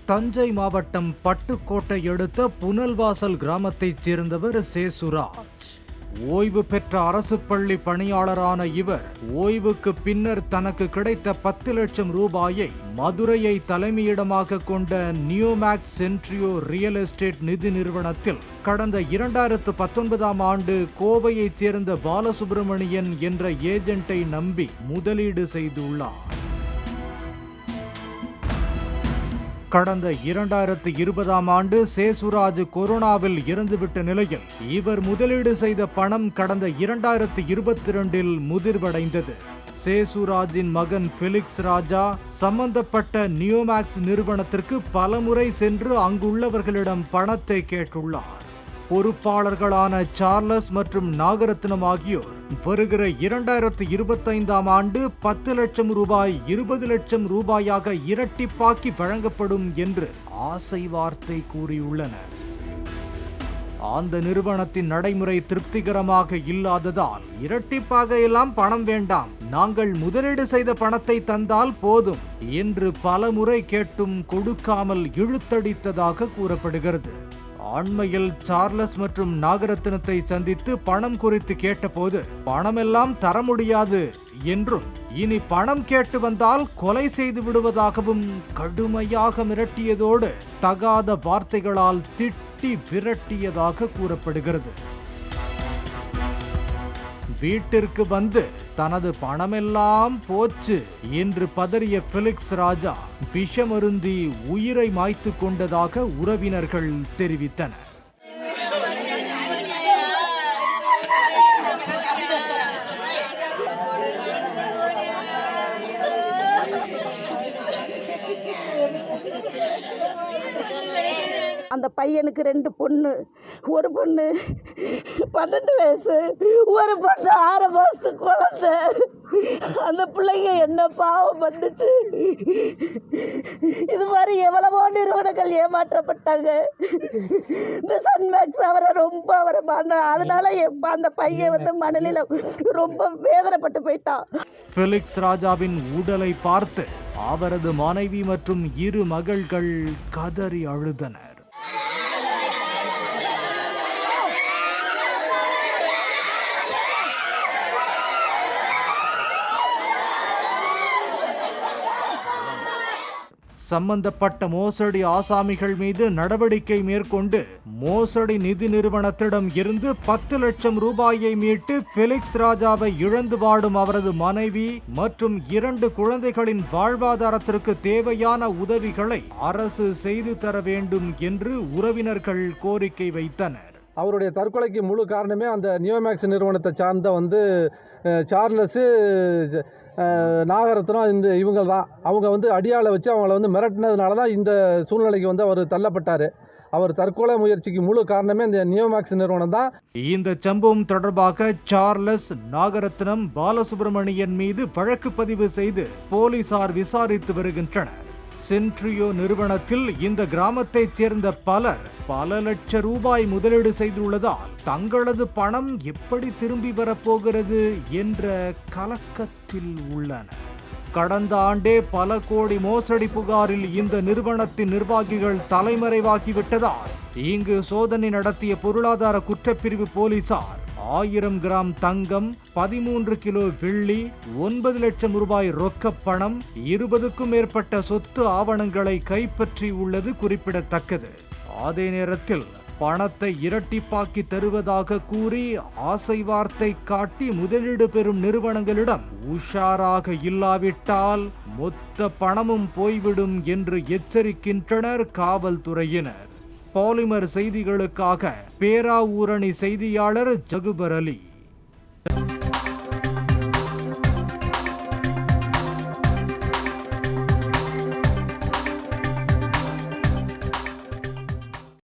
தஞ்சை மாவட்டம் பட்டுக்கோட்டை அடுத்த புனல்வாசல் கிராமத்தைச் சேர்ந்தவர் சேசுராஜ். ஓய்வு பெற்ற அரசு பள்ளி பணியாளரான இவர் ஓய்வுக்கு பின்னர் தனக்கு கிடைத்த 10 லட்சம் ரூபாயை மதுரையை தலைமையிடமாக கொண்ட நியோமேக்ஸ் சென்ட்ரியோ ரியல் எஸ்டேட் நிதி நிறுவனத்தில் கடந்த 2019ஆம் ஆண்டு கோவையைச் சேர்ந்த பாலசுப்ரமணியன் என்ற ஏஜென்ட்டை நம்பி முதலீடு செய்துள்ளார். கடந்த 2020ஆம் ஆண்டு சேசுராஜ் கொரோனாவில் இறந்துவிட்ட நிலையில் இவர் முதலீடு செய்த பணம் கடந்த 2022இல் முதிர்வடைந்தது. சேசுராஜின் மகன் ஃபெலிக்ஸ் ராஜா சம்பந்தப்பட்ட நியோமேக்ஸ் நிறுவனத்திற்கு பலமுறை சென்று அங்குள்ளவர்களிடம் பணத்தை கேட்டுள்ளார். பொறுப்பாளர்களான சார்லஸ் மற்றும் நாகரத்னம் ஆகியோர் வருகிற 2025ஆம் ஆண்டு 10 லட்சம் ரூபாய் 20 லட்சம் ரூபாயாக இரட்டிப்பாக்கி வழங்கப்படும் என்று ஆசை வார்த்தை கூறியுள்ளனர். அந்த நிறுவனத்தின் நடைமுறை திருப்திகரமாக இல்லாததால் இரட்டிப்பாக எல்லாம் பணம் வேண்டாம், நாங்கள் முதலீடு செய்த பணத்தை தந்தால் போதும் என்று பலமுறை கேட்டும் கொடுக்காமல் இழுத்தடித்ததாக கூறப்படுகிறது. அண்மையில் சார்லஸ் மற்றும் நாகரத்னத்தை சந்தித்து பணம் குறித்து கேட்டபோது பணமெல்லாம் தர முடியாது என்றும் இனி பணம் கேட்டு வந்தால் கொலை செய்து விடுவதாகவும் கடுமையாக மிரட்டியதோடு தகாத வார்த்தைகளால் திட்டி விரட்டியதாக கூறப்படுகிறது. வீட்டிற்கு வந்து தனது பணமெல்லாம் போச்சு என்று பதறிய ஃபெலிக்ஸ் ராஜா விஷமருந்தி உயிரை மாய்த்து கொண்டதாக உறவினர்கள் தெரிவித்தனர். அந்த பையனுக்கு 2 பொண்ணு, ஒரு பொண்ணு 12 வயசு, ஒரு பொண்ணு 6 மாசத்து குழந்தை. அந்த பிள்ளைங்க என்ன பாவம் பண்ணுச்சு? இது மாதிரி எவ்வளவோ நிறுவனங்கள் ஏமாற்றப்பட்டாங்க. இந்த சன்மேக்ஸ் அவரை அதனால அந்த பையன் மனநிலை ரொம்ப வேதனைப்பட்டு போயிட்டான். ஃபெலிக்ஸ் ராஜாவின் உடலை பார்த்து அவரது மனைவி மற்றும் 2 மகள்கள் கதறி அழுதனர். சம்பந்தப்பட்ட மோசடி ஆசாமிகள் மீது நடவடிக்கை மேற்கொண்டு மோசடி நிதி நிறுவனத்திடம் இருந்து 10 லட்சம் ரூபாயை மீட்டு ஃபெலிக்ஸ் ராஜாவை இழந்து வாடும் அவரது மனைவி மற்றும் 2 குழந்தைகளின் வாழ்வாதாரத்திற்கு தேவையான உதவிகளை அரசு செய்து தர வேண்டும் என்று உறவினர்கள் கோரிக்கை வைத்தனர். அவருடைய தற்கொலைக்கு முழு காரணமே அந்த நியோமேக்ஸ் நிறுவனத்தை சார்ந்த சார்லஸு, நாகரத்னம், இவங்க தான். அவங்க அடியாளை வச்சு அவங்கள மிரட்டினதுனால தான் இந்த சூழ்நிலைக்கு அவர் தள்ளப்பட்டார். அவர் தற்கொலை முயற்சிக்கு முழு காரணமே இந்த நியோமேக்ஸ் நிறுவனம் தான். இந்த சம்பவம் தொடர்பாக சார்லஸ், நாகரத்னம், பாலசுப்ரமணியன் மீது வழக்கு பதிவு செய்து போலீசார் விசாரித்து வருகின்றனர். சென்ட்ரியோ நிறுவனத்தில் இந்த கிராமத்தைச் சேர்ந்த பலர் பல லட்ச ரூபாய் முதலீடு செய்துள்ளதால் தங்களது பணம் எப்படி திரும்பி வரப்போகிறது என்ற கலக்கத்தில் உள்ளனர். கடந்த ஆண்டே பல கோடி மோசடி புகாரில் இந்த நிறுவனத்தின் நிர்வாகிகள் தலைமறைவாகிவிட்டதால் இங்கு சோதனை நடத்திய பொருளாதார குற்றப்பிரிவு போலீசார் 1000 கிராம் தங்கம், 13 கிலோ வெள்ளி, 9 லட்சம் ரூபாய் ரொக்கப் பணம், 20க்கும் மேற்பட்ட சொத்து ஆவணங்களை கைப்பற்றி உள்ளது குறிப்பிடத்தக்கது. அதே நேரத்தில் பணத்தை இரட்டிப்பாக்கி தருவதாக கூறி ஆசை வார்த்தை காட்டி முதலீடு பெறும் நிறுவனங்களிடம் உஷாராக இல்லாவிட்டால் மொத்த பணமும் போய்விடும் என்று எச்சரிக்கின்றனர் காவல்துறையினர். பாலிமர் செய்திகளுக்காக பேராவூரணி செய்தியாளர் ஜகுபர் அலி.